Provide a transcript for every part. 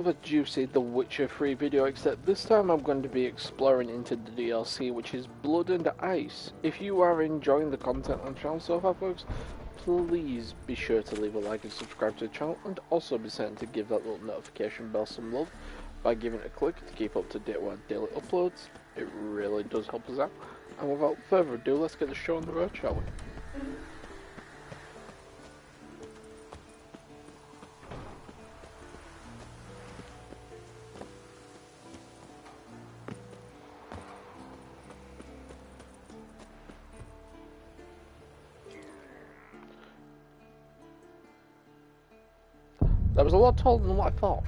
A juicy The Witcher 3 video, except this time I'm going to be exploring into the DLC, which is Blood and Ice. If you are enjoying the content on the channel so far, folks, please be sure to leave a like and subscribe to the channel, and also be certain to give that little notification bell some love by giving it a click to keep up to date with our daily uploads. It really does help us out. And without further ado, let's get the show on the road, shall we? That was a lot taller than what I thought.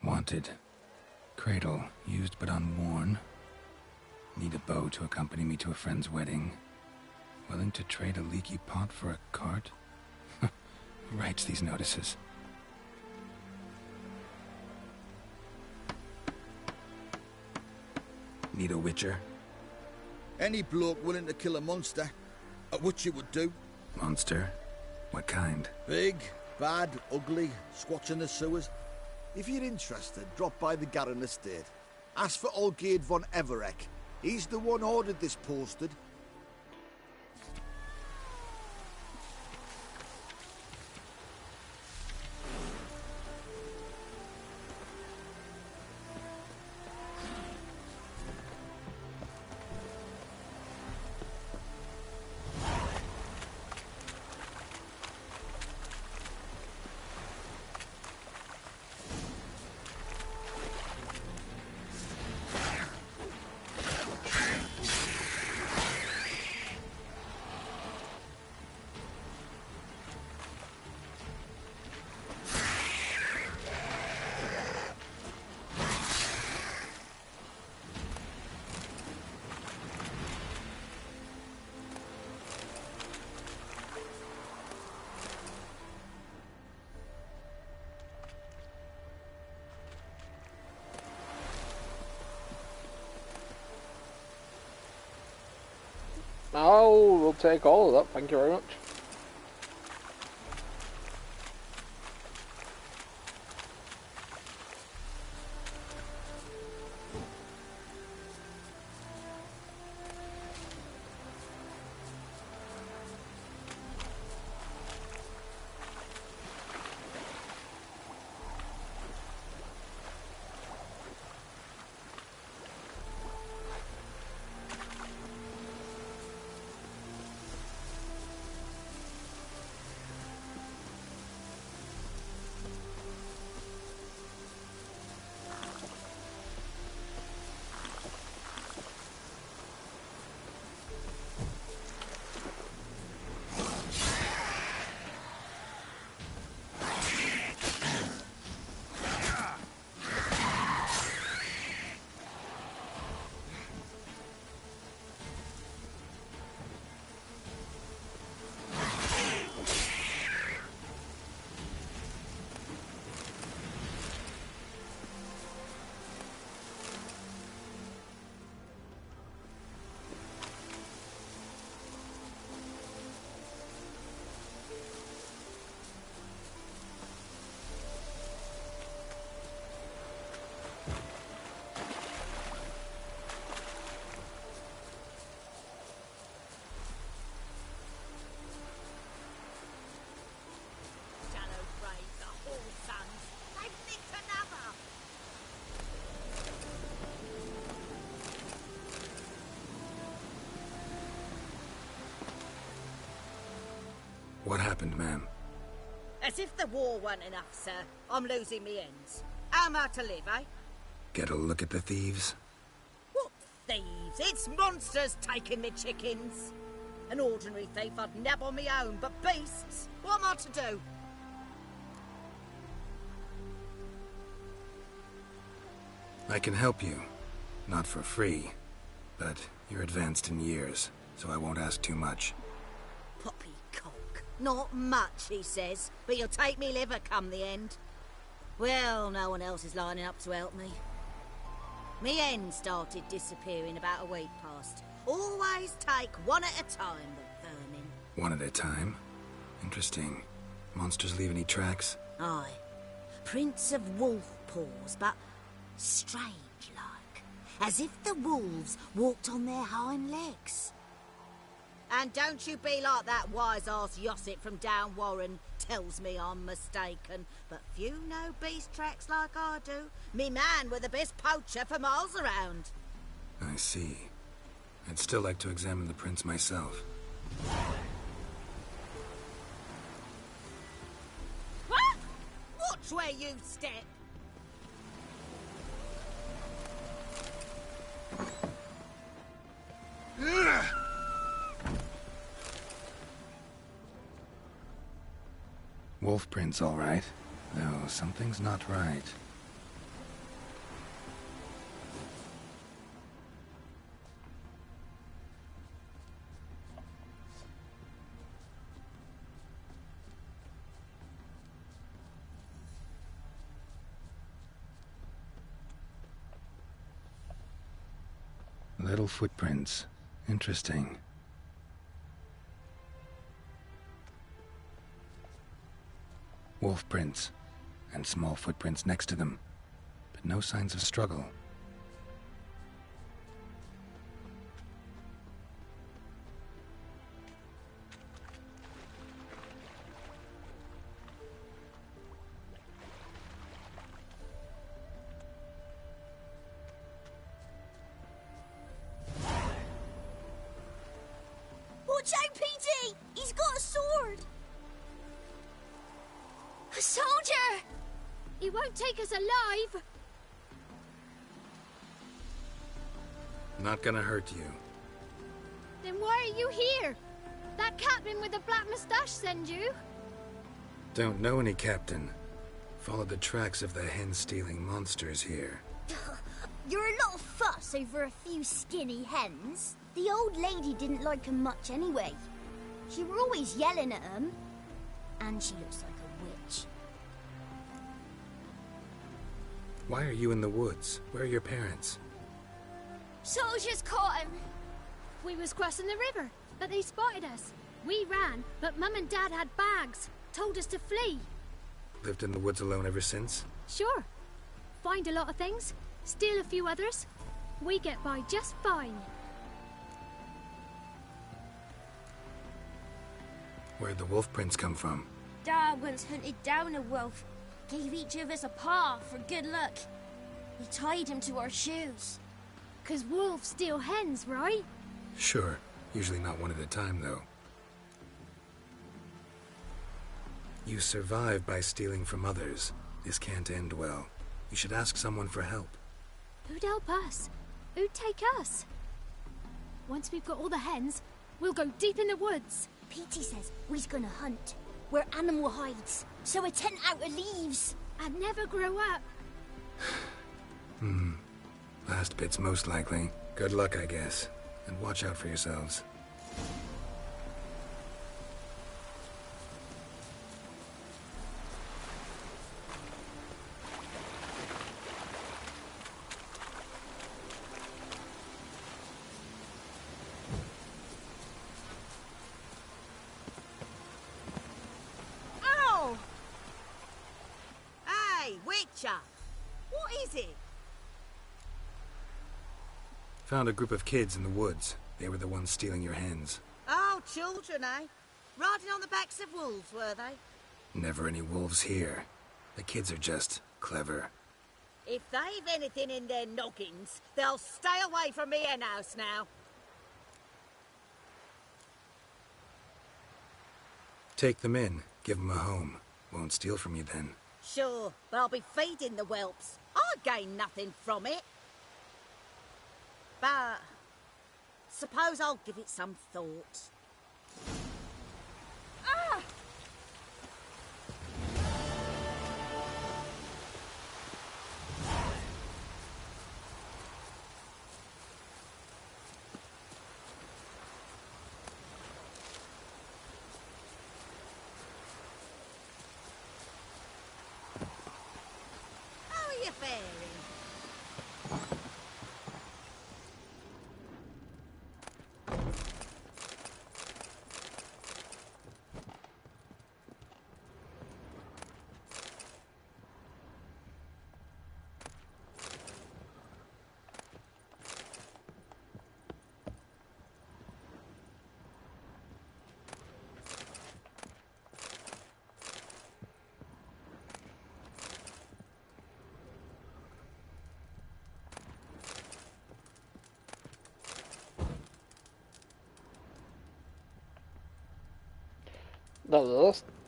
Wanted. Cradle, used but unworn. Need a bow to accompany me to a friend's wedding. Willing to trade a leaky pot for a cart? Who writes these notices? Need a witcher? Any bloke willing to kill a monster. A witcher would do. Monster? What kind? Big, bad, ugly, squats in the sewers. If you're interested, drop by the Garren estate. Ask for Olgierd von Everek. He's the one ordered this posted. Oh, we'll take all of that, thank you very much. What happened, ma'am? As if the war weren't enough, sir. I'm losing me ends. How am I to live, eh? Get a look at the thieves? What thieves? It's monsters taking me chickens. An ordinary thief I'd nab on me own, but beasts? What am I to do? I can help you. Not for free. But you're advanced in years, so I won't ask too much. Poppycock. Not much, he says, but you'll take me liver come the end. Well, no one else is lining up to help me. Me hen started disappearing about a week past. Always take one at a time with vermin. One at a time? Interesting. Monsters leave any tracks? Aye. Prints of wolf paws, but strange-like. As if the wolves walked on their hind legs. And don't you be like that wise-ass Yossit from down Warren tells me I'm mistaken. But few know beast tracks like I do. Me man were the best poacher for miles around. I see. I'd still like to examine the prints myself. What? Watch where you step. Wolf prints, all right. Though something's not right. Little footprints. Interesting. Wolf prints, and small footprints next to them, but no signs of struggle. Watch out, Petey! He's got a sword! A soldier! He won't take us alive! Not gonna hurt you. Then why are you here? That captain with the black moustache send you? Don't know any captain. Followed the tracks of the hen-stealing monsters here. You're a lot of fuss over a few skinny hens. The old lady didn't like 'em much anyway. She were always yelling at 'em. And she looks like a witch. Why are you in the woods? Where are your parents? Soldiers caught him. We was crossing the river, but they spotted us. We ran, but Mum and Dad had bags. Told us to flee. Lived in the woods alone ever since? Sure. Find a lot of things, steal a few others. We get by just fine. Where'd the wolf prints come from? Dad once hunted down a wolf. Gave each of us a paw for good luck. He tied him to our shoes. 'Cause wolves steal hens, right? Sure. Usually not one at a time, though. You survive by stealing from others. This can't end well. You should ask someone for help. Who'd help us? Who'd take us? Once we've got all the hens, we'll go deep in the woods. Petey says we's gonna hunt. We're animal hides, so a tent out of leaves. And never grow up. Last bit's most likely. Good luck, I guess. And watch out for yourselves. Oh! Hey, Witcher! What is it? Found a group of kids in the woods. They were the ones stealing your hens. Oh, children, eh? Riding on the backs of wolves, were they? Never any wolves here. The kids are just clever. If they've anything in their noggins, they'll stay away from me hen house now. Take them in. Give them a home. Won't steal from you then. Sure, but I'll be feeding the whelps. I gain nothing from it. But suppose I'll give it some thought. Ah! How are you faring?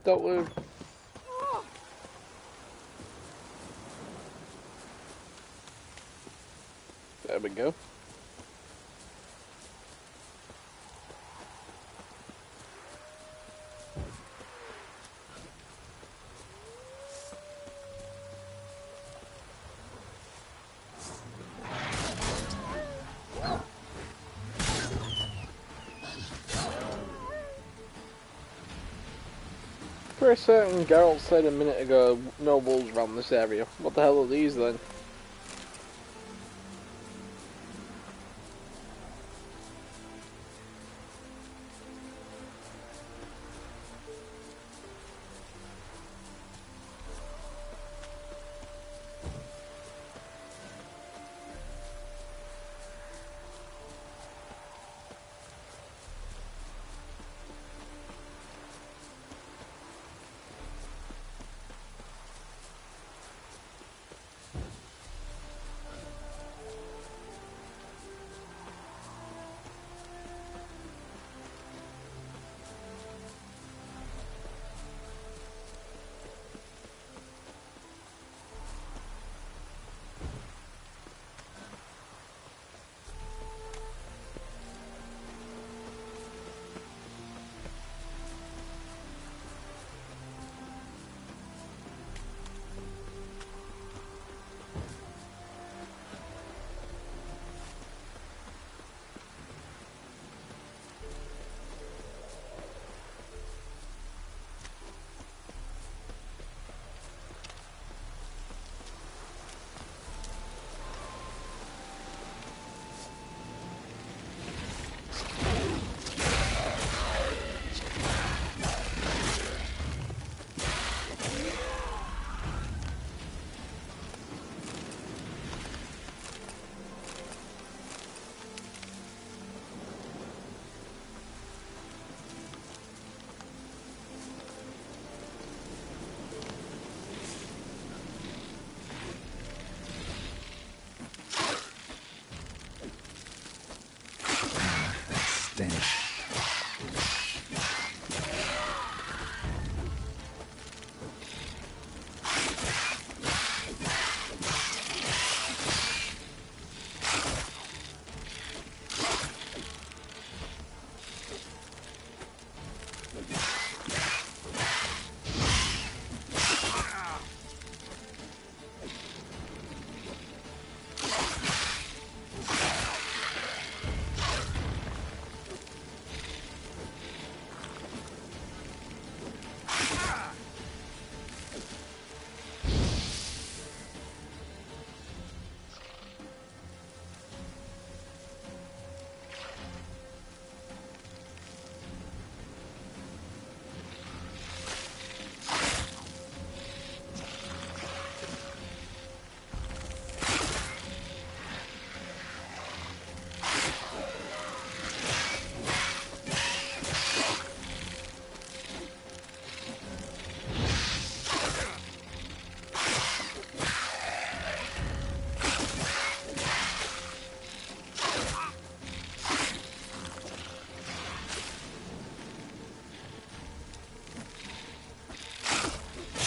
That was... There we go. For certain, Geralt said a minute ago, no wolves around this area. What the hell are these then? stench.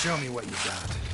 Show me what you got.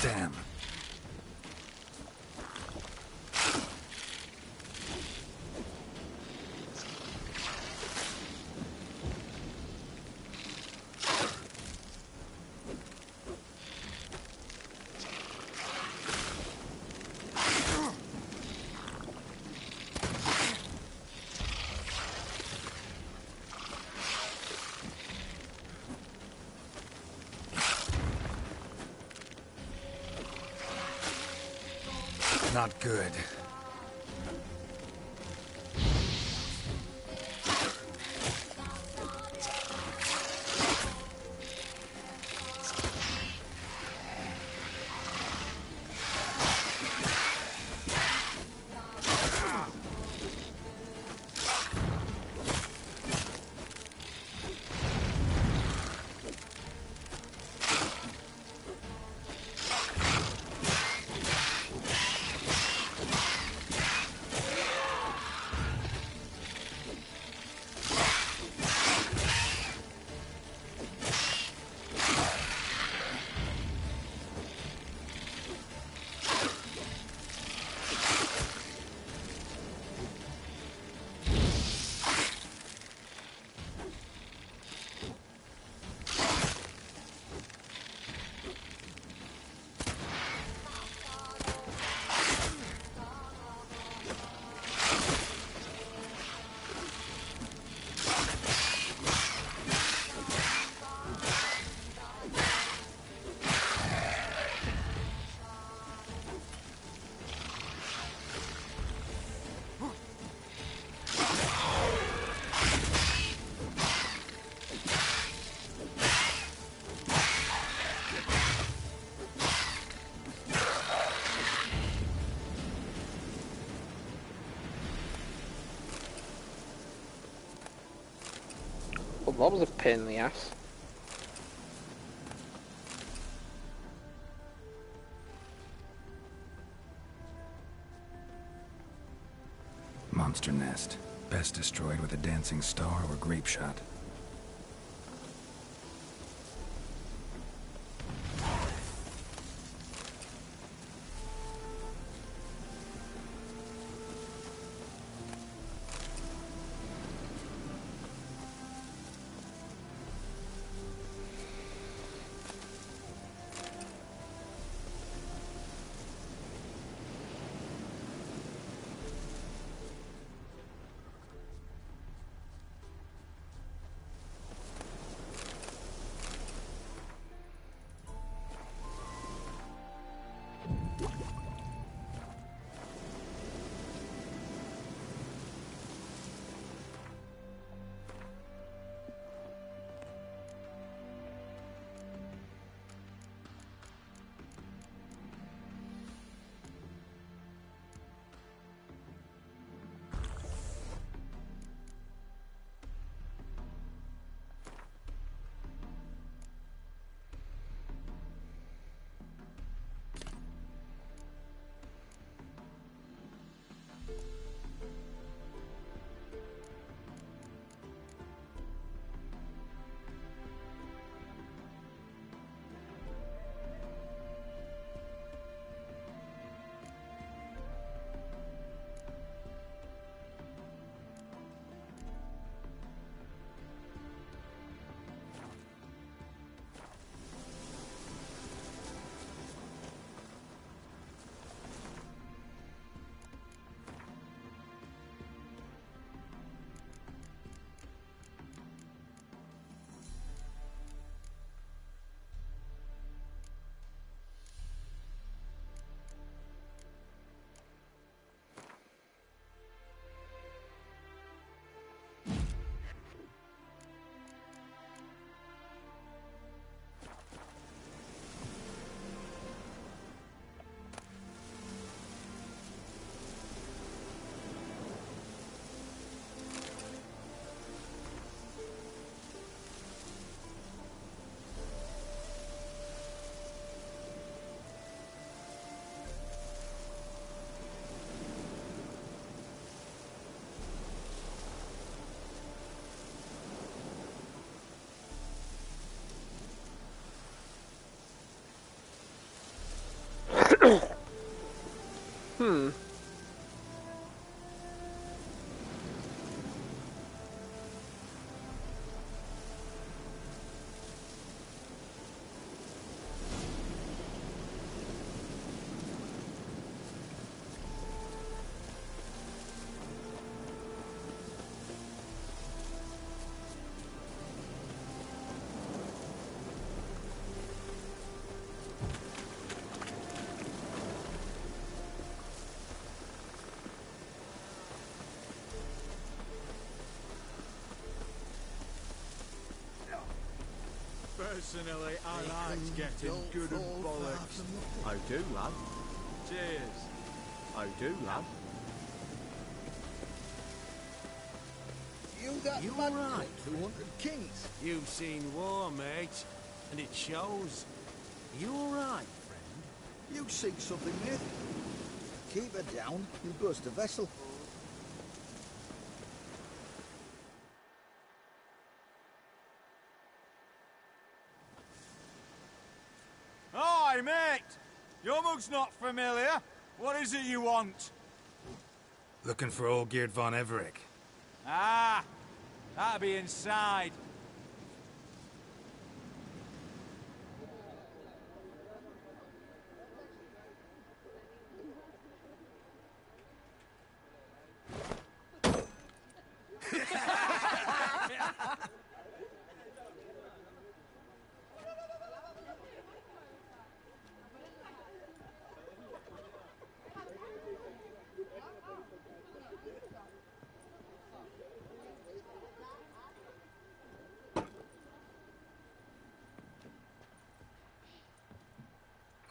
Damn. Not good. That was a pain in the ass. Monster nest. Best destroyed with a dancing star or grape shot. Personally, I like getting good and bollocks. I do, lad. Cheers. I do, lad. You that You mad right? 200 kings? You've seen war, mate, and it shows. You all right, friend? You seek something, mate? Keep her down, you'll burst a vessel. Hi, mate! Your mug's not familiar. What is it you want? Looking for Olgierd von Everec. Ah, that'll be inside.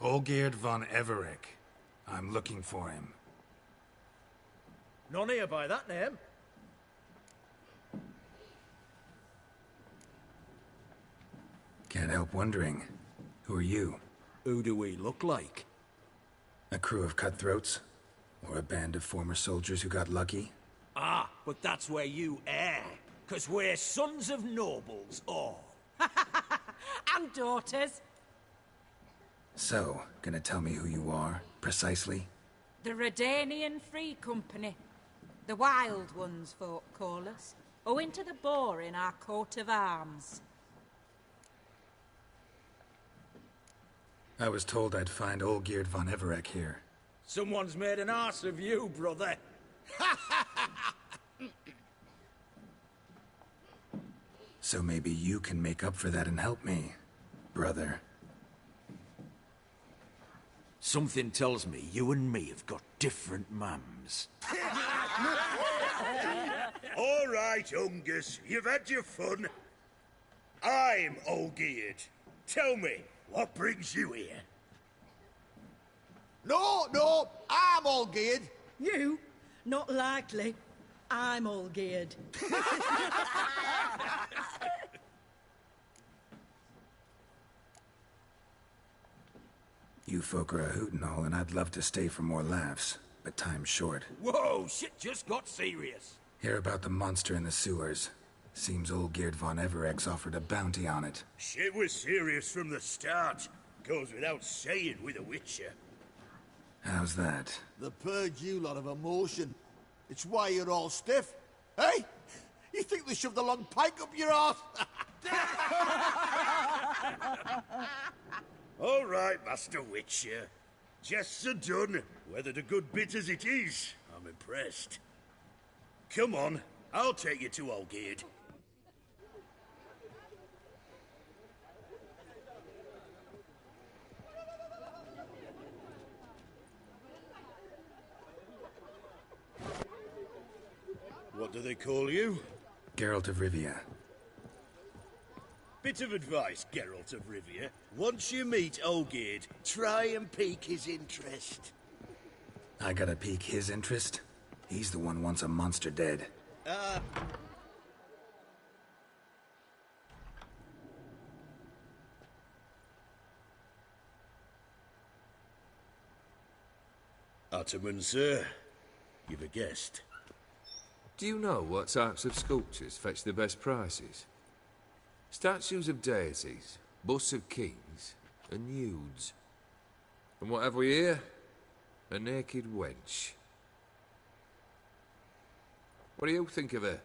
Olgierd von Everec. I'm looking for him. None here by that name. help wondering. Who are you? Who do we look like? A crew of cutthroats? Or a band of former soldiers who got lucky? Ah, but that's where you err. 'Cause we're sons of nobles, all. And daughters. So, gonna tell me who you are, precisely? The Redanian Free Company. The Wild Ones, folk call us. Owing to the boar in our coat of arms. I was told I'd find Olgierd von Everec here. Someone's made an arse of you, brother. So maybe you can make up for that and help me, brother. Something tells me you and me have got different mums. All right, Ungus, you've had your fun. I'm Olgierd. Tell me, what brings you here? No, I'm all geared. You? Not likely. I'm all geared. You folk are a hoot and all, and I'd love to stay for more laughs, but time's short. Whoa, shit just got serious. Hear about the monster in the sewers. Seems Olgierd von Everec's offered a bounty on it. Shit was serious from the start. Goes without saying with a Witcher. How's that? They purge you lot of emotion. It's why you're all stiff. Hey? You think they shoved a long pike up your arse? All right, Master Witcher. Jests are done. Whether the good bit as it is, I'm impressed. Come on, I'll take you to Olgierd. What do they call you? Geralt of Rivia. Bit of advice, Geralt of Rivia. Once you meet Olgierd, try and pique his interest. I gotta pique his interest? He's the one who wants a monster dead. Ataman, sir. You've a guest. Do you know what types of sculptures fetch the best prices? Statues of deities, busts of kings, and nudes. And what have we here? A naked wench. What do you think of her?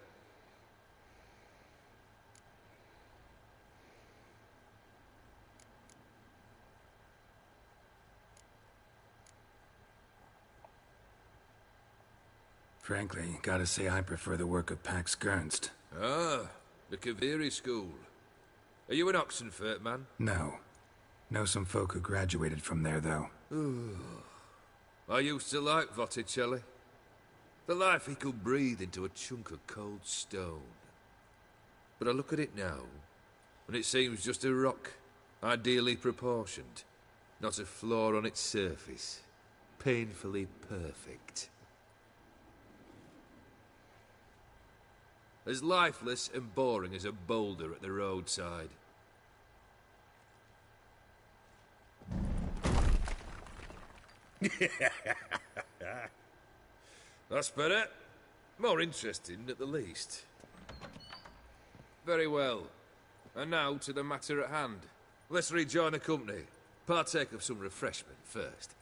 Frankly, gotta say I prefer the work of Pax Gernst. Ah, the Kaviri school. Are you an Oxenfurt man? No. Know some folk who graduated from there, though. I used to like Botticelli. The life he could breathe into a chunk of cold stone. But I look at it now, and it seems just a rock, ideally proportioned. Not a flaw on its surface. Painfully perfect. As lifeless and boring as a boulder at the roadside. That's better. More interesting, at the least. Very well. And now to the matter at hand. Let's rejoin the company. Partake of some refreshment first.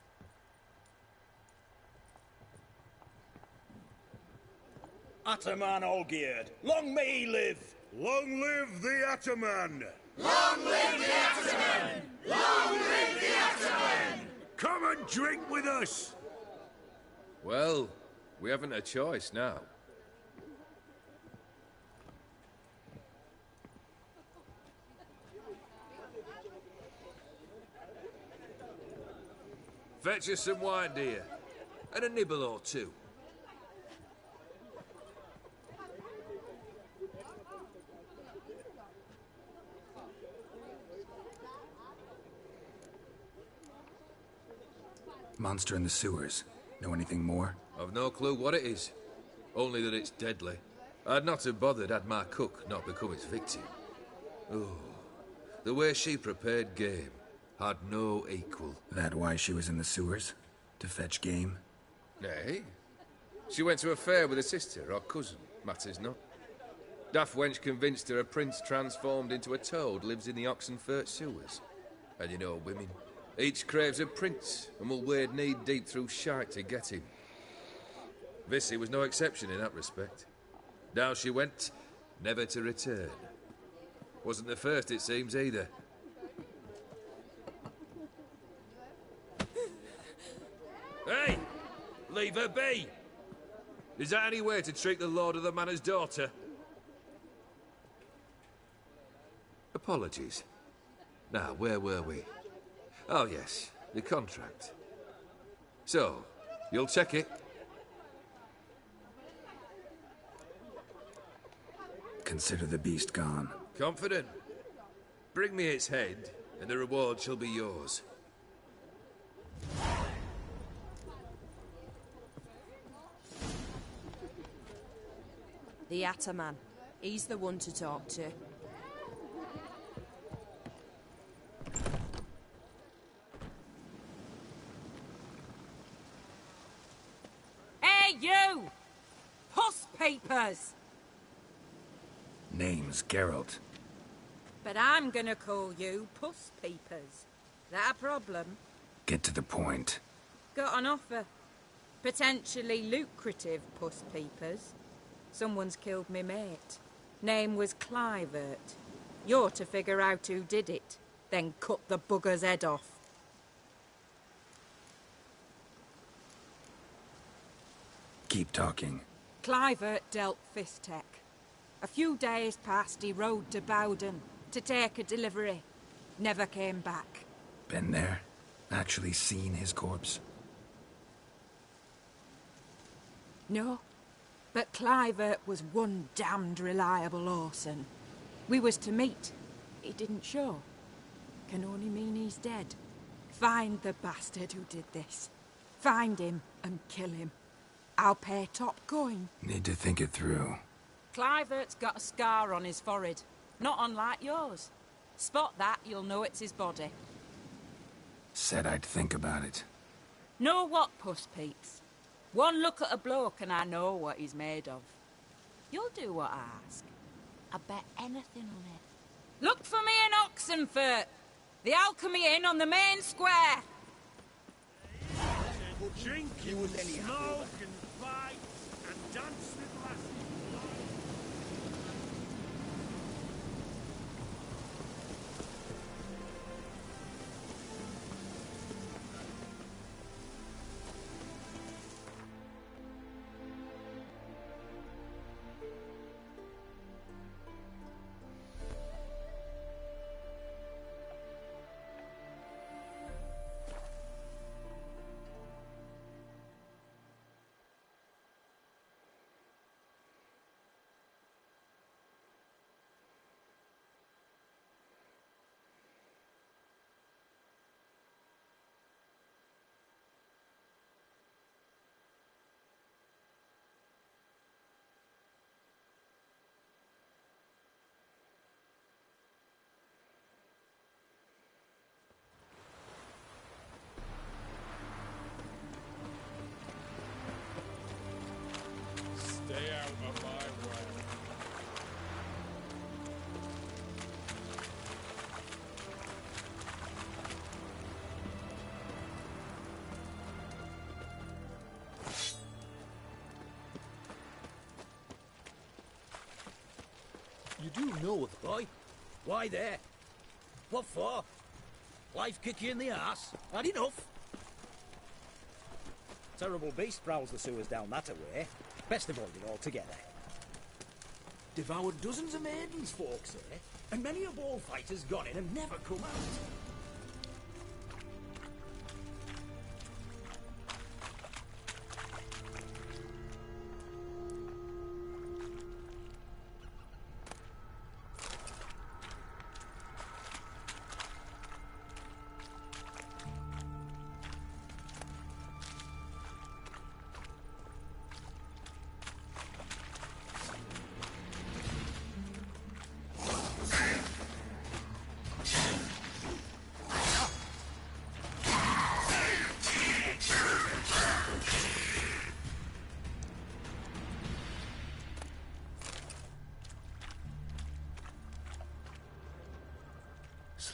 Ataman Olgierd, long may he live! Long live the Ataman! Long live the Ataman! Long live the Ataman! Come and drink with us! Well, we haven't a choice now. Fetch us some wine, dear. And a nibble or two. Monster in the sewers. Know anything more? I've no clue what it is. Only that it's deadly. I'd not have bothered had my cook not become its victim. Oh, The way she prepared game had no equal. That why she was in the sewers? To fetch game? Nay. She went to a fair with her sister or cousin, matters not. Daft wench convinced her a prince transformed into a toad lives in the Oxenfurt sewers. And you know women. Each craves a prince and will wade knee-deep through shite to get him. Vissy was no exception in that respect. Down she went, never to return. Wasn't the first, it seems, either. Hey! Leave her be! Is that any way to treat the lord of the manor's daughter? Apologies. Now, where were we? Oh, yes, the contract. So, you'll check it? Consider the beast gone. Confident? Bring me its head, and the reward shall be yours. The Ataman. He's the one to talk to. Hey, you! Puss papers! Name's Geralt. But I'm gonna call you Puss Peepers. That a problem? Get to the point. Got an offer. Potentially lucrative Puss Peepers. Someone's killed me mate. Name was Clivert. You're to figure out who did it, then cut the bugger's head off. Keep talking. Clivert dealt Fistech. A few days past, he rode to Bowden to take a delivery. Never came back. Been there? Actually seen his corpse? No, but Clivert was one damned reliable Orson. We was to meet. He didn't show. Can only mean he's dead. Find the bastard who did this. Find him and kill him. I'll pay top coin. Need to think it through. Clivert's got a scar on his forehead. Not unlike yours. Spot that, you'll know it's his body. Said I'd think about it. Know what, Puss Peeps? One look at a bloke and I know what he's made of. You'll do what I ask. I bet anything on it. Look for me in Oxenfurt! The Alchemy Inn on the main square! Drink and smoke and fight and dance with lasses. Stay out of my way. You do know the boy. Why there? What for? Life kick you in the arse? Had enough? Terrible beast prowls the sewers down that way. Best avoid it altogether. Devoured dozens of maidens, folks say, and many a bullfighter's gone in and never come out.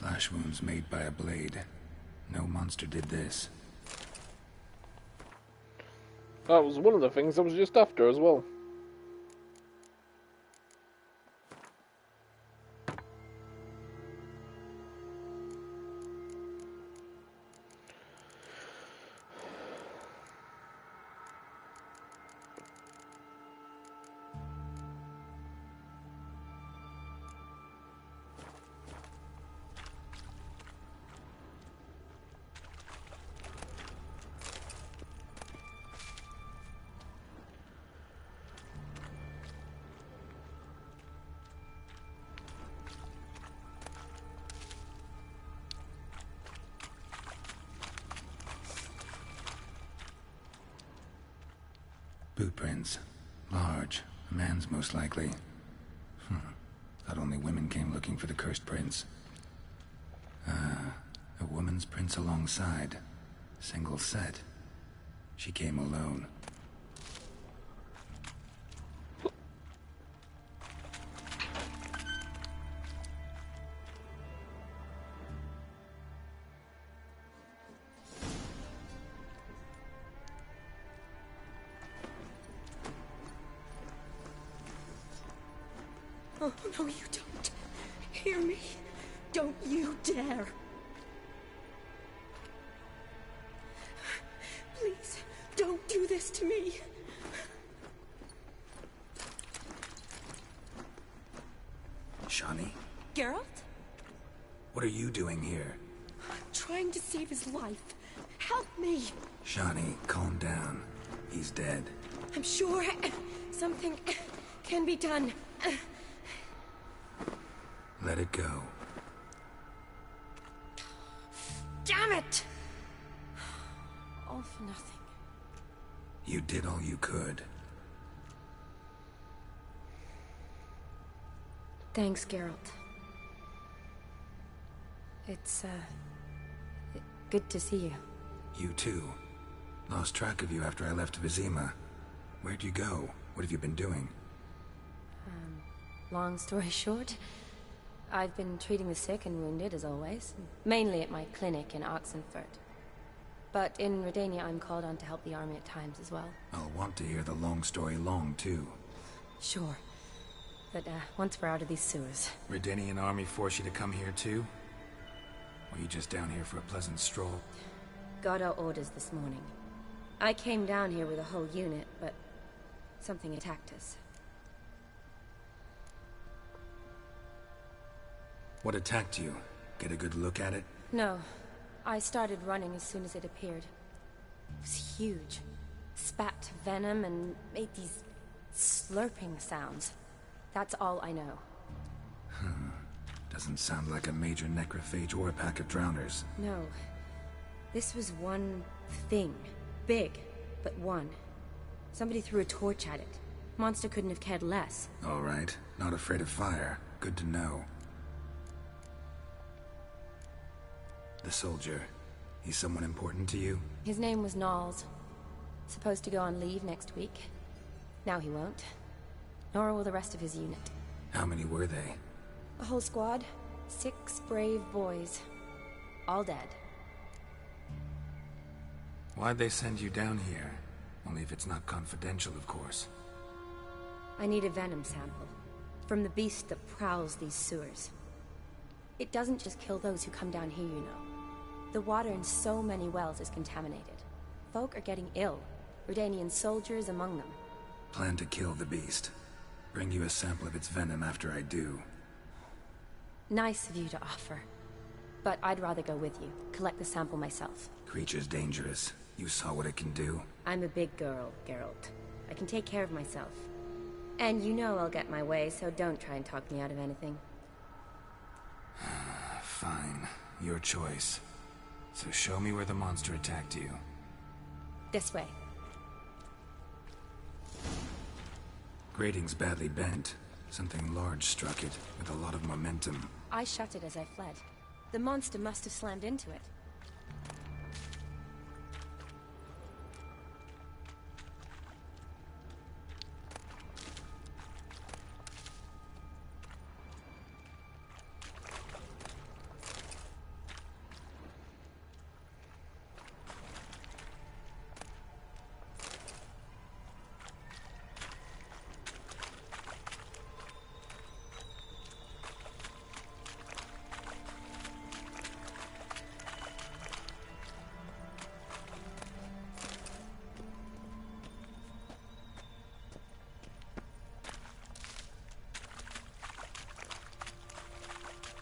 Slash wounds made by a blade. No monster did this. That was one of the things I was just after as well. Boot prints. Large. A man's most likely. Thought only women came looking for the cursed prints. A woman's prints alongside. Single set. She came alone. Oh, no, you don't. Hear me? Don't you dare. Please, don't do this to me. Shani? Geralt? What are you doing here? I'm trying to save his life. Help me. Shani, calm down. He's dead. I'm sure something can be done. Let it go. Damn it! All for nothing. You did all you could. Thanks, Geralt. It's, good to see you. You too. Lost track of you after I left Vizima. Where'd you go? What have you been doing? Long story short, I've been treating the sick and wounded, as always. Mainly at my clinic in Oxenfurt. But in Redania, I'm called on to help the army at times as well. I'll want to hear the long story long, too. Sure. But, once we're out of these sewers... Redanian army force you to come here, too? Or you just down here for a pleasant stroll? Got our orders this morning. I came down here with a whole unit, but... something attacked us. What attacked you? Get a good look at it? No. I started running as soon as it appeared. It was huge. Spat venom and made these slurping sounds. That's all I know. Doesn't sound like a major necrophage or a pack of drowners. No. This was one thing. Big, but one. Somebody threw a torch at it. Monster couldn't have cared less. All right. Not afraid of fire. Good to know. The soldier. He's someone important to you? His name was Knowles. Supposed to go on leave next week. Now he won't. Nor will the rest of his unit. How many were they? A whole squad. 6 brave boys. All dead. Why'd they send you down here? Only if it's not confidential, of course. I need a venom sample. From the beast that prowls these sewers. It doesn't just kill those who come down here, you know. The water in so many wells is contaminated. Folk are getting ill. Redanian soldiers among them. Plan to kill the beast. Bring you a sample of its venom after I do. Nice of you to offer. But I'd rather go with you. Collect the sample myself. Creature's dangerous. You saw what it can do. I'm a big girl, Geralt. I can take care of myself. And you know I'll get my way, so don't try and talk me out of anything. Fine. Your choice. So show me where the monster attacked you. This way. Grating's badly bent. Something large struck it, with a lot of momentum. I shut it as I fled. The monster must have slammed into it.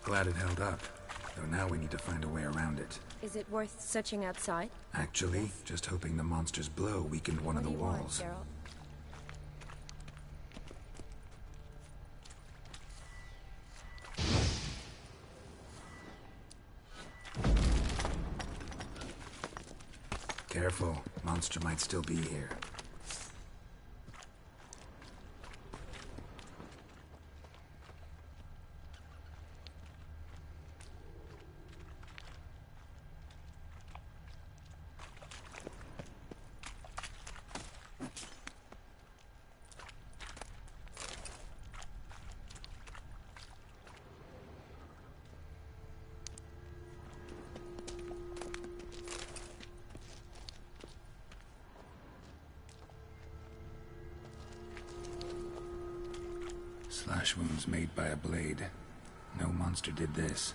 Glad it held up. Though now we need to find a way around it. Is it worth searching outside? Actually, just hoping the monster's blow weakened one of the walls. Gerald? Careful. Monster might still be here. Slash wounds made by a blade. No monster did this.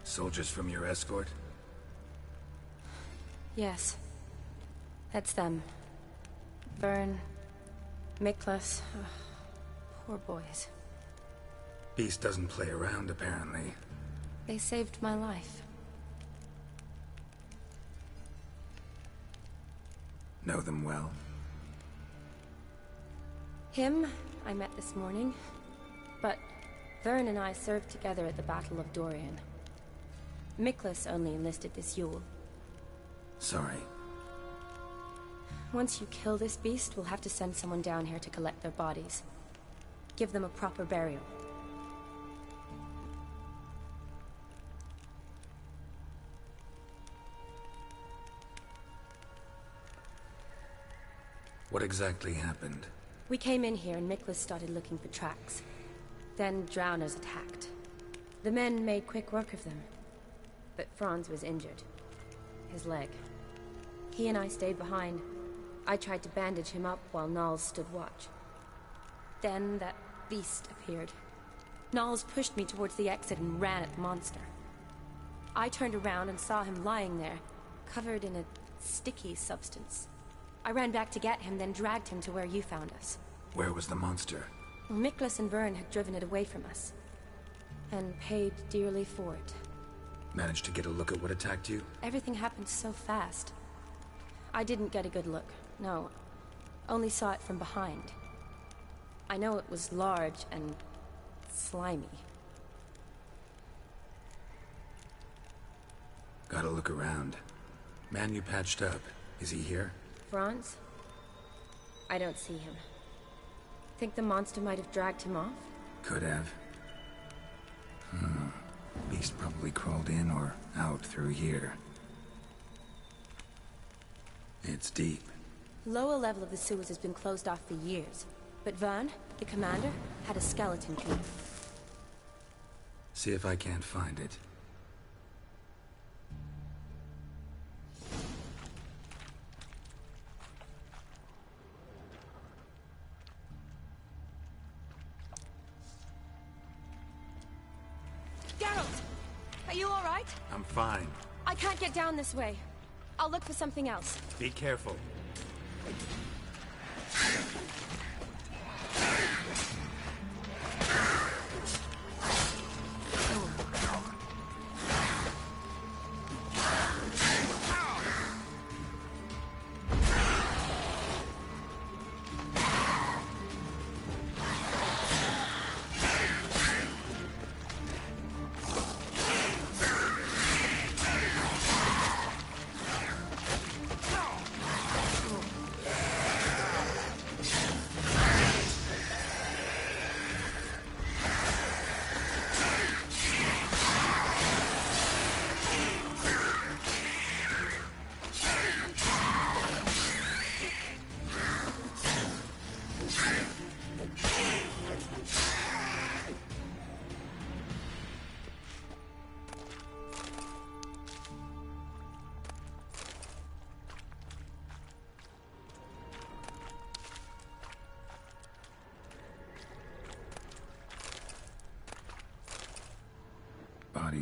Soldiers from your escort? Yes. That's them. Vern, Miklas. Poor boys. Beast doesn't play around, apparently. They saved my life. Know them well? Him, I met this morning. But Vern and I served together at the Battle of Dorian. Miklas only enlisted this Yule. Sorry. Once you kill this beast, we'll have to send someone down here to collect their bodies. Give them a proper burial. What exactly happened? We came in here and Miklas started looking for tracks. Then drowners attacked. The men made quick work of them. But Franz was injured. His leg. He and I stayed behind. I tried to bandage him up while Nals stood watch. Then that beast appeared. Nals pushed me towards the exit and ran at the monster. I turned around and saw him lying there, covered in a sticky substance. I ran back to get him, then dragged him to where you found us. Where was the monster? Well, Miklas and Vern had driven it away from us. And paid dearly for it. Managed to get a look at what attacked you? Everything happened so fast. I didn't get a good look, no. Only saw it from behind. I know it was large and slimy. Gotta look around. Man you patched up, is he here? Franz? I don't see him. Think the monster might have dragged him off? Could have. Beast probably crawled in or out through here. It's deep. Lower level of the sewers has been closed off for years. But Vern, the commander, had a skeleton key. See if I can't find it. Geralt! Are you alright? I'm fine. I can't get down this way. I'll look for something else. Be careful.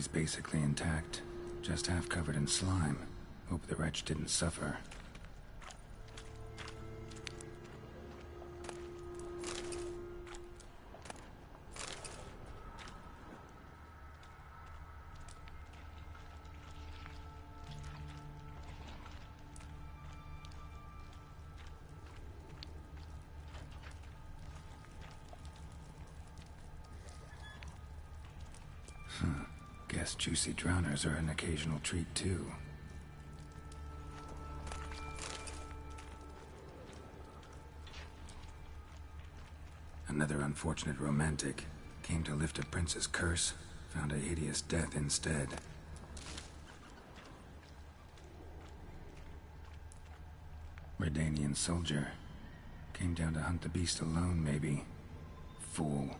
body's basically intact, just half covered in slime. Hope the wretch didn't suffer. Guess juicy drowners are an occasional treat, too. Another unfortunate romantic came to lift a prince's curse, found a hideous death instead. Redanian soldier. Came down to hunt the beast alone, maybe. Fool.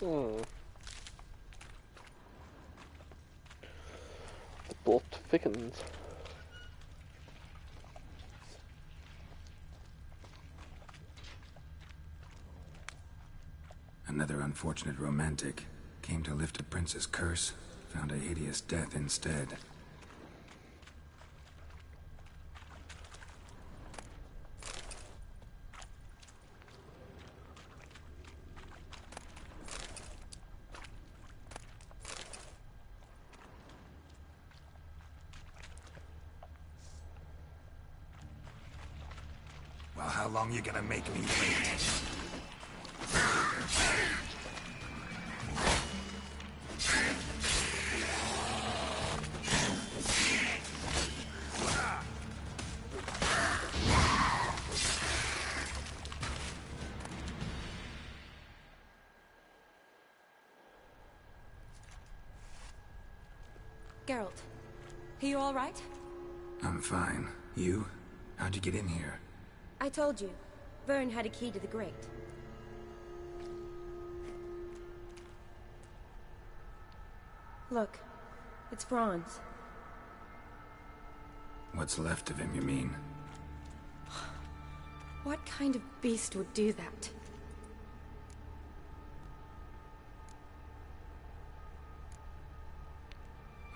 The plot thickens. Another unfortunate romantic came to lift a prince's curse, found a hideous death instead. Well, how long you gonna make me wait? Geralt, are you all right? I'm fine. You? How'd you get in here? I told you, Vern had a key to the grate. Look, it's Franz. What's left of him, you mean? What kind of beast would do that?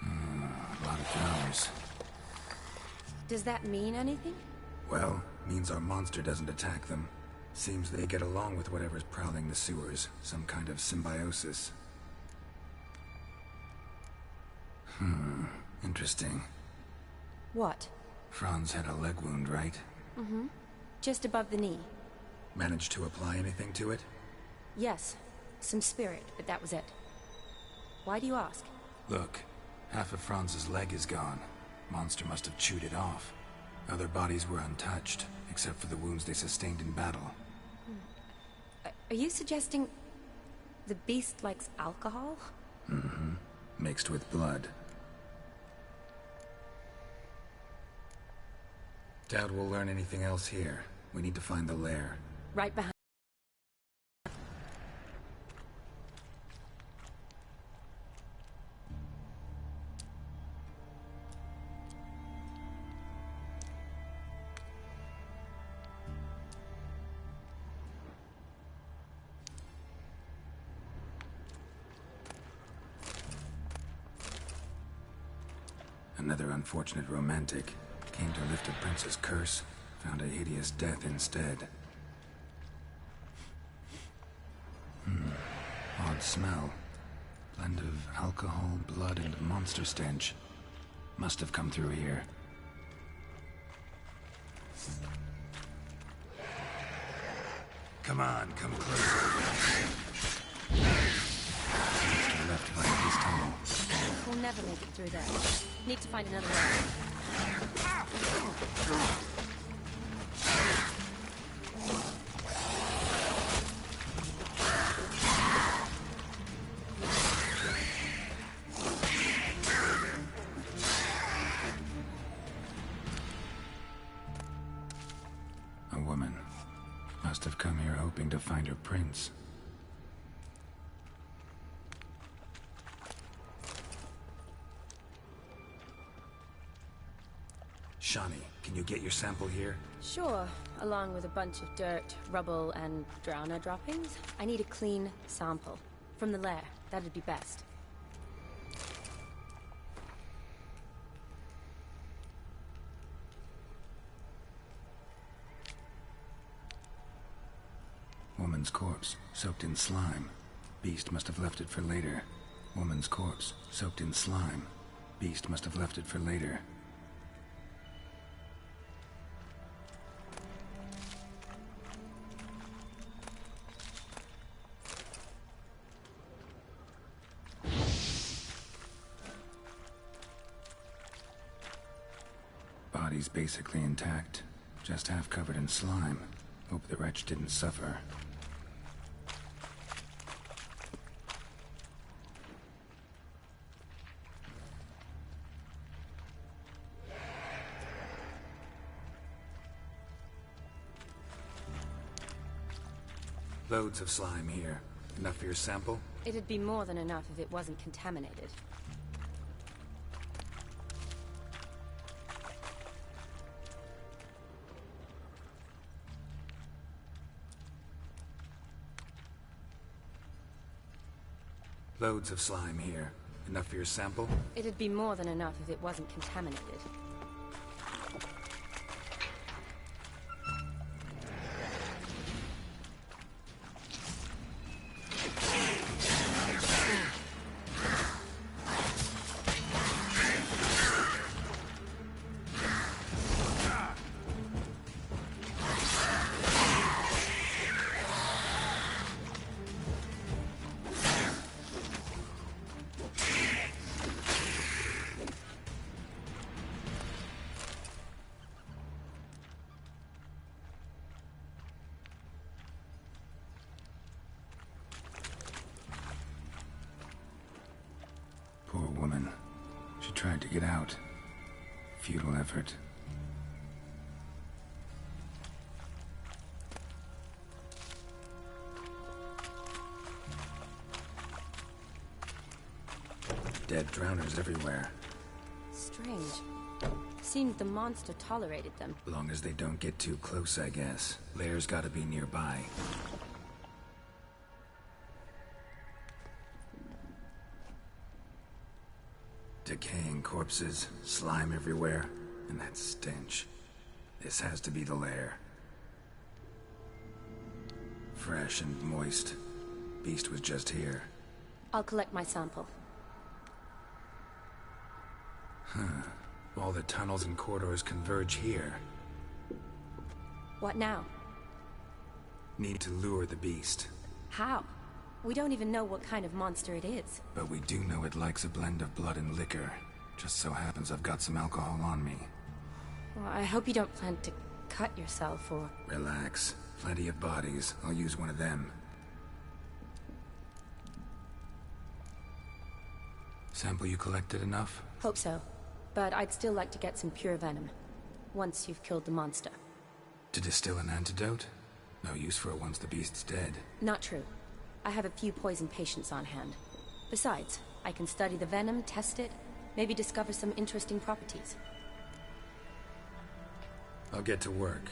A lot of flowers. Does that mean anything? Well, means our monster doesn't attack them. Seems they get along with whatever's prowling the sewers. Some kind of symbiosis. Interesting. What? Franz had a leg wound, right? Mm-hmm. Just above the knee. Managed to apply anything to it? Yes. Some spirit, but that was it. Why do you ask? Look, half of Franz's leg is gone. Monster must have chewed it off. Other bodies were untouched, except for the wounds they sustained in battle. Are you suggesting the beast likes alcohol? Mm-hmm. Mixed with blood. Doubt we'll learn anything else here. We need to find the lair. Right behind. Another unfortunate romantic. Came to lift a prince's curse, found a hideous death instead. Odd smell. Blend of alcohol, blood, and monster stench. Must have come through here. Come on, come closer. Monster left via this tunnel. We'll never make it through there. Need to find another way. A woman. Must have come here hoping to find her prince. Shawnee, can you get your sample here? Sure, along with a bunch of dirt, rubble, and drowner droppings. I need a clean sample. From the lair, that'd be best. Woman's corpse, soaked in slime. Beast must have left it for later. Woman's corpse, soaked in slime. Beast must have left it for later. Body's basically intact, just half covered in slime. Hope the wretch didn't suffer. Loads of slime here. Enough for your sample? It'd be more than enough if it wasn't contaminated. Loads of slime here. Enough for your sample? It'd be more than enough if it wasn't contaminated. Poor woman. She tried to get out. Futile effort. Dead drowners everywhere. Strange. Seems the monster tolerated them. Long as they don't get too close, I guess. Lair's gotta be nearby. Decaying corpses, slime everywhere, and that stench. This has to be the lair. Fresh and moist. Beast was just here. I'll collect my sample. Huh. All the tunnels and corridors converge here. What now? Need to lure the beast. How? We don't even know what kind of monster it is. But we do know it likes a blend of blood and liquor. Just so happens I've got some alcohol on me. Well, I hope you don't plan to cut yourself or... Relax. Plenty of bodies. I'll use one of them. Sample you collected enough? Hope so. But I'd still like to get some pure venom. Once you've killed the monster. To distill an antidote? No use for it once the beast's dead. Not true. I have a few poison patients on hand. Besides, I can study the venom, test it, maybe discover some interesting properties. I'll get to work.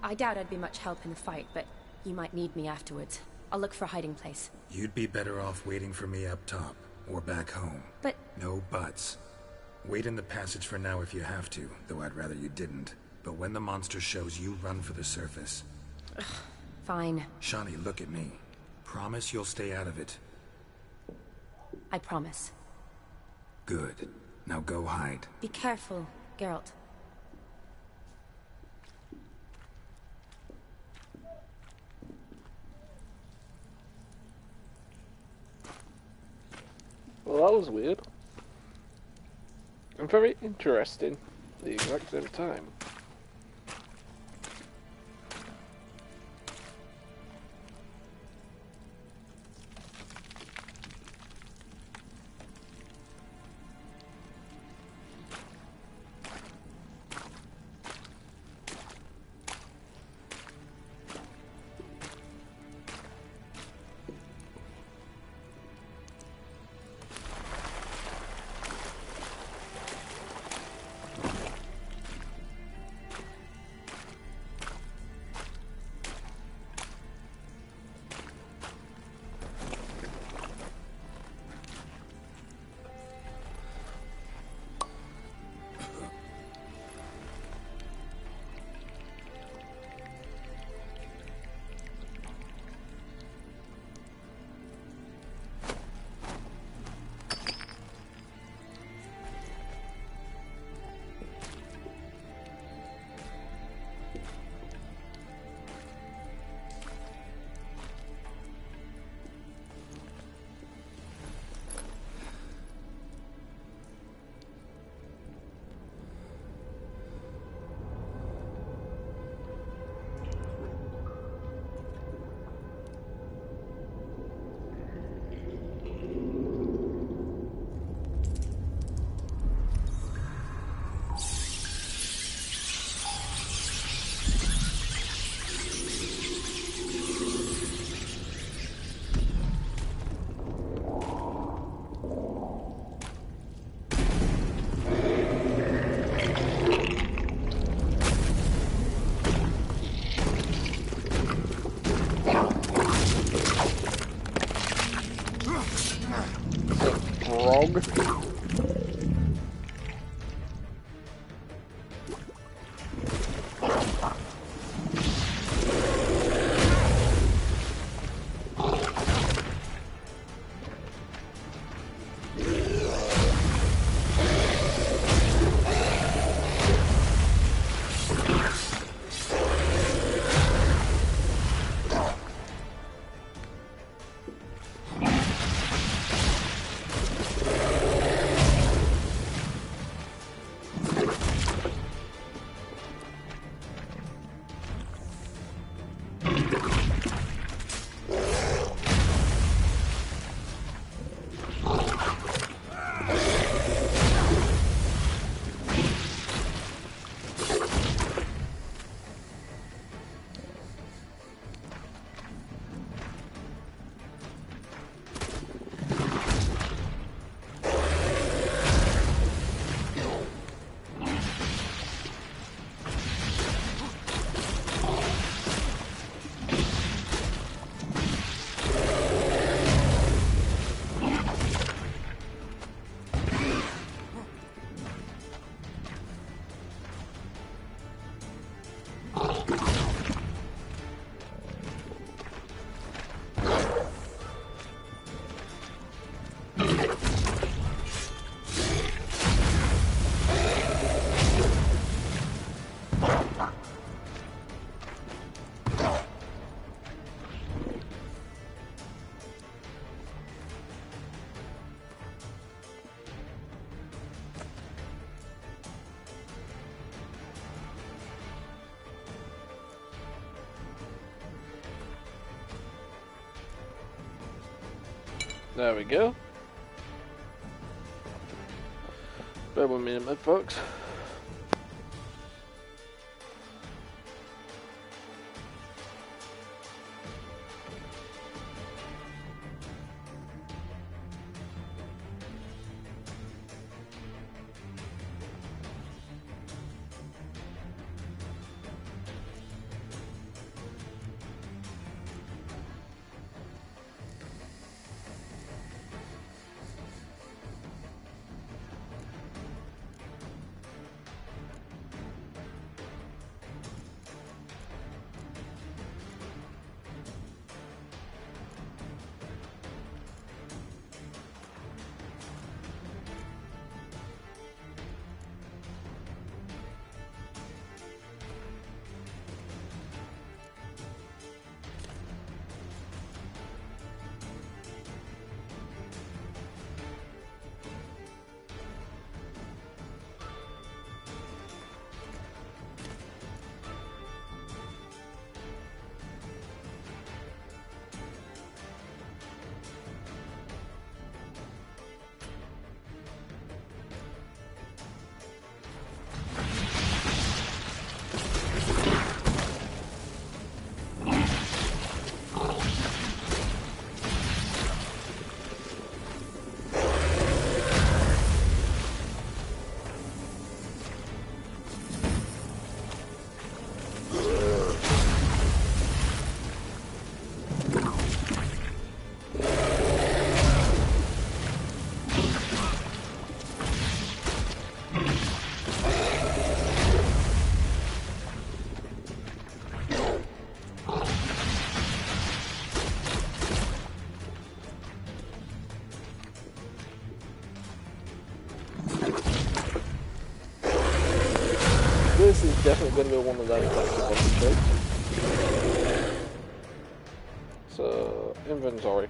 I doubt I'd be much help in the fight, but you might need me afterwards. I'll look for a hiding place. You'd be better off waiting for me up top, or back home. But... No buts. Wait in the passage for now if you have to, though I'd rather you didn't. But when the monster shows, you run for the surface. Fine. Shawnee, look at me. Promise you'll stay out of it. I promise. Good. Now go hide. Be careful, Geralt. Well, that was weird. And very interesting at the exact same time. Frog. There we go. Bear with me a minute, folks. definitely going to be one of them that I concentrate. So, inventory.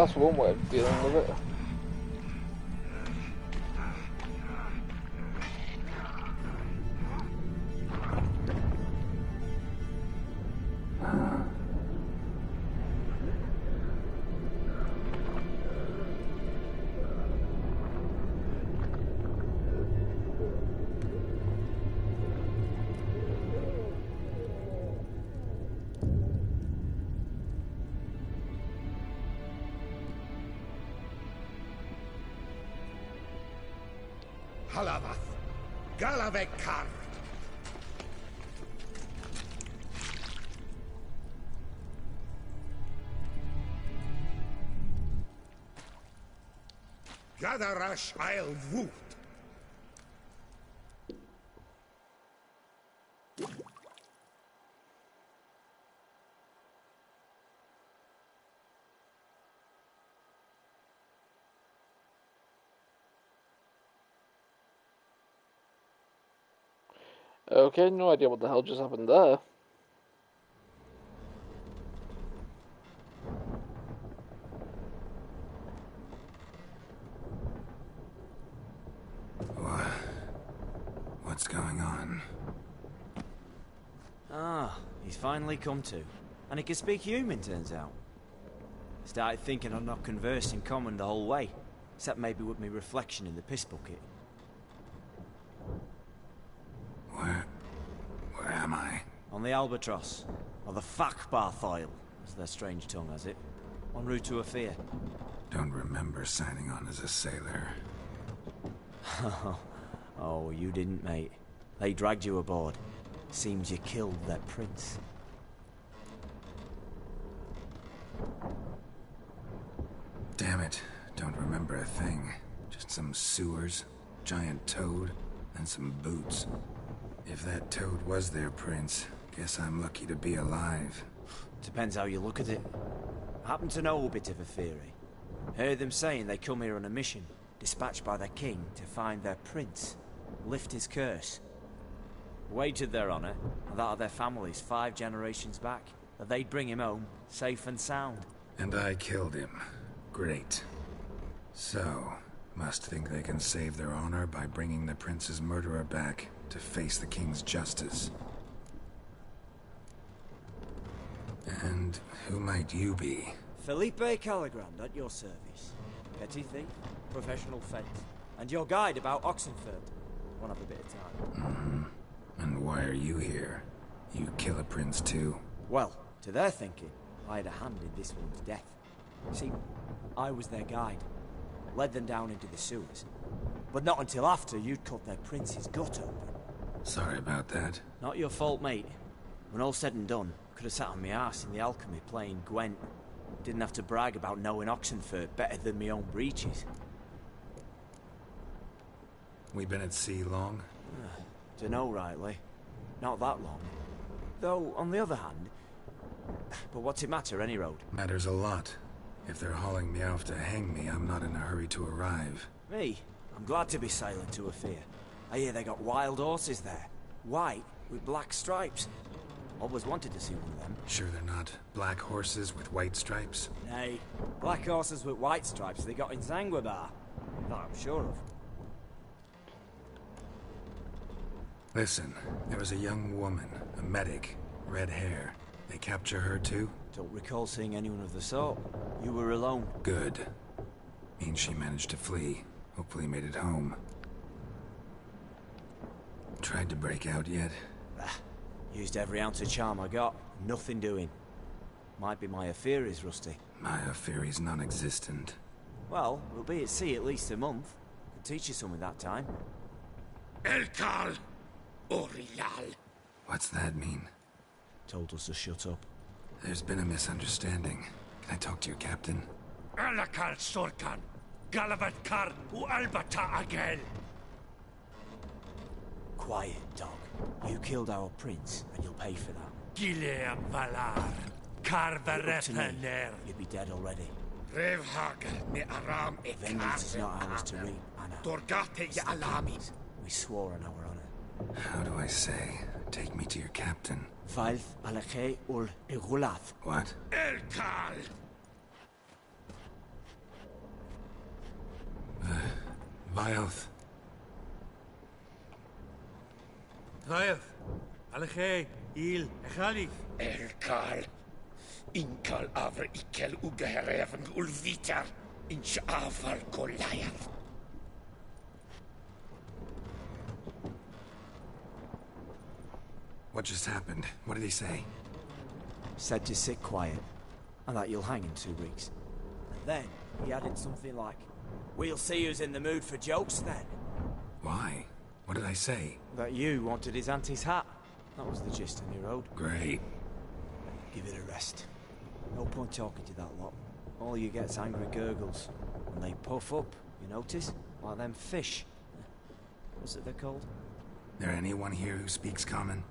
That's one way of dealing with it. Halavath, Galavek Kar. Gadarash Isle Woot. Okay, no idea what the hell just happened there. What's going on? Ah, he's finally come to. And he can speak human, turns out. Started thinking I'd not conversed in common the whole way. Except maybe with me reflection in the piss bucket. Where am I? On the Albatross. Or the Fakbarth Isle, as their strange tongue has it. En route to Afir. Don't remember signing on as a sailor. Oh, you didn't, mate. They dragged you aboard. Seems you killed their prince. Damn it. Don't remember a thing. Just some sewers, giant toad, and some boots. If that toad was their prince, guess I'm lucky to be alive. Depends how you look at it. I happen to know a bit of a theory. Heard them saying they come here on a mission, dispatched by their king to find their prince, lift his curse. Wagered their honor, and that of their families 5 generations back, that they'd bring him home, safe and sound. And I killed him. Great. So, must think they can save their honor by bringing the prince's murderer back to face the king's justice. And who might you be? Felipe Caligrand at your service. Petty thief, professional fence, and your guide about Oxenford. Won't have a bit of time. And why are you here? You kill a prince too? Well, to their thinking, I had a hand in this one's death. See, I was their guide. Led them down into the sewers. But not until after you'd cut their prince's gut open. Sorry about that. Not your fault, mate. When all said and done, could have sat on my arse in the alchemy playing Gwent. Didn't have to brag about knowing Oxenford better than my own breeches. We been at sea long? Dunno rightly. Not that long. Though, on the other hand... But what's it matter, any road? Matters a lot. If they're hauling me off to hang me, I'm not in a hurry to arrive. Me? I'm glad to be sailing to Afir. I hear they got wild horses there. White, with black stripes. Always wanted to see one of them. Sure they're not black horses with white stripes? Nay, black horses with white stripes they got in Zanguebar. That I'm sure of. Listen, there was a young woman, a medic, red hair. They capture her too? Don't recall seeing anyone of the sort. You were alone. Good. Means she managed to flee. Hopefully made it home. Tried to break out yet? Used every ounce of charm I got. Nothing doing. Might be my affair is rusty. My affair is non-existent. Well, we'll be at sea at least a month. Could teach you something that time. Elkal Orilal. What's that mean? Told us to shut up. There's been a misunderstanding. Can I talk to your captain? Alakal Sorkan. Galavat Kar U Albata Agel. Quiet, dog. You killed our prince, and you'll pay for that. Gileam Valar. Karvarepaner. You'd be dead already. Revhag me Aram Vengeance is not ours to reap, Anna. Dorgate ya Alamis. We swore on our honor. How do I say? Take me to your captain. Valth Alakhe ul Igulath. What? Elkal! Vioth. Vioth. Alechei. Il. Echalif. Erkal. Inkal avre ikel ugehereven ulvitar. Inch aval Goliath. What just happened? What did he say? Said to sit quiet, and that you'll hang in 2 weeks. And then he added something like, "We'll see who's in the mood for jokes then." Why? What did I say? That you wanted his auntie's hat. That was the gist in your road. Great. Give it a rest. No point talking to that lot. All you get's angry gurgles. And they puff up, you notice? Like them fish. What's it they're called? There anyone here who speaks common?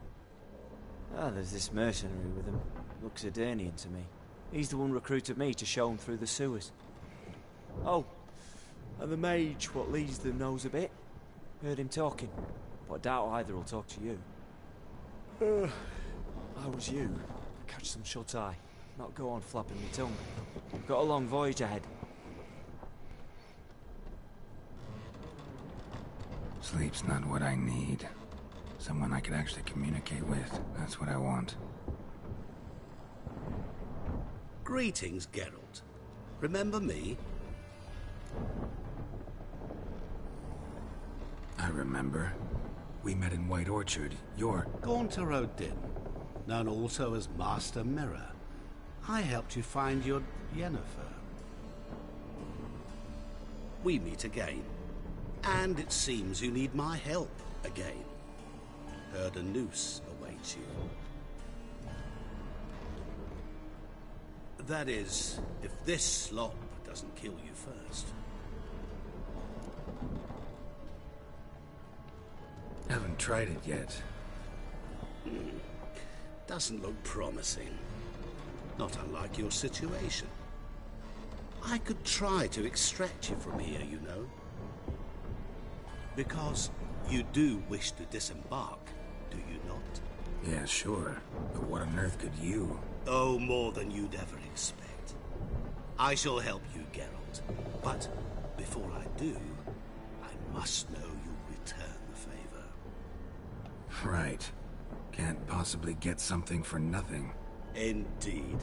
Ah, there's this mercenary with him. Looks Adernian to me. He's the one recruited me to show him through the sewers. Oh, and the mage what leads them knows a bit. Heard him talking, but I doubt either will talk to you. How was you? Catch some shut-eye. Not go on flapping my tongue. Got a long voyage ahead. Sleep's not what I need. Someone I could actually communicate with. That's what I want. Greetings, Geralt. Remember me? I remember. We met in White Orchard. You're... Gaunter O'Din, known also as Master Mirror. I helped you find your Yennefer. We meet again. And it seems you need my help again. Heard a noose awaits you. That is, if this slop doesn't kill you first. Haven't tried it yet. Doesn't look promising. Not unlike your situation. I could try to extract you from here, you know. Because you do wish to disembark, do you not? Yeah, sure. But what on earth could you? Oh, more than you'd ever expect. I shall help you, Geralt. But before I do, I must know you'll return the favor. Right. Can't possibly get something for nothing. Indeed.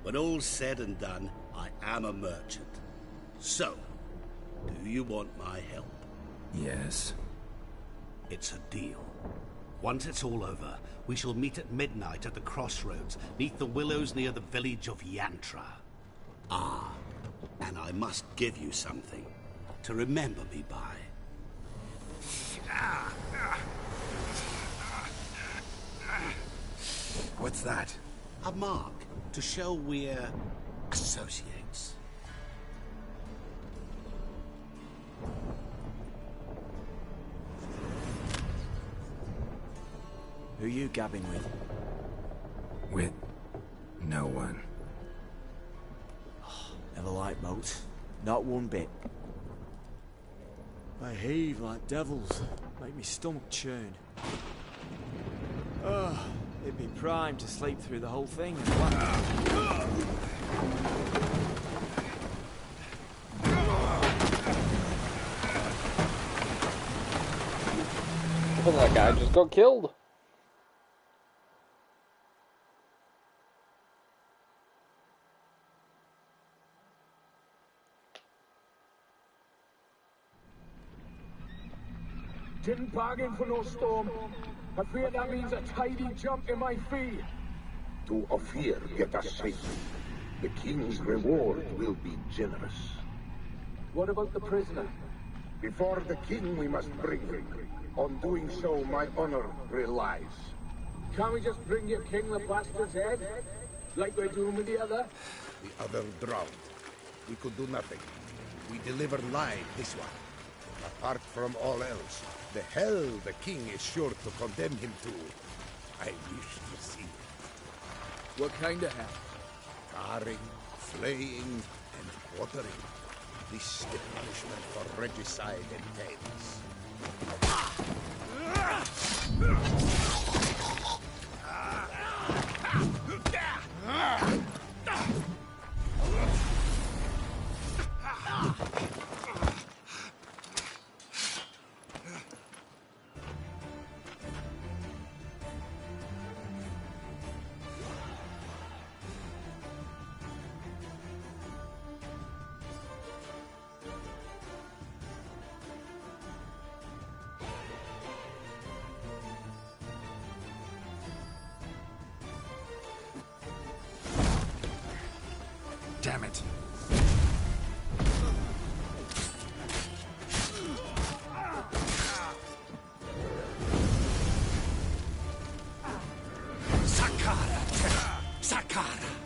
When all's said and done, I am a merchant. So, do you want my help? Yes. It's a deal. Once it's all over, we shall meet at midnight at the crossroads, neath the willows near the village of Yantra. Ah, and I must give you something to remember me by. What's that? A mark to show we're associates. Who you gabbing with? With no one. Never liked boats. Not one bit. They heave like devils. Make me stomach churn. It'd be prime to sleep through the whole thing. Well, that guy just got killed. Didn't bargain for no storm. I fear that means a tidy jump in my fee. To Ophir get us safely. The king's reward will be generous. What about the prisoner? Before the king we must bring him. On doing so, my honor relies. Can't we just bring your king the bastard's head? Like we're doing with the other? The other drowned. We could do nothing. We deliver live this one. Apart from all else, the hell the king is sure to condemn him to, I wish to see. What kind of hell? Carring, flaying, and quartering. This is the punishment for regicide entails. damn it. Sakara! Sakara!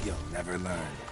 You'll never learn.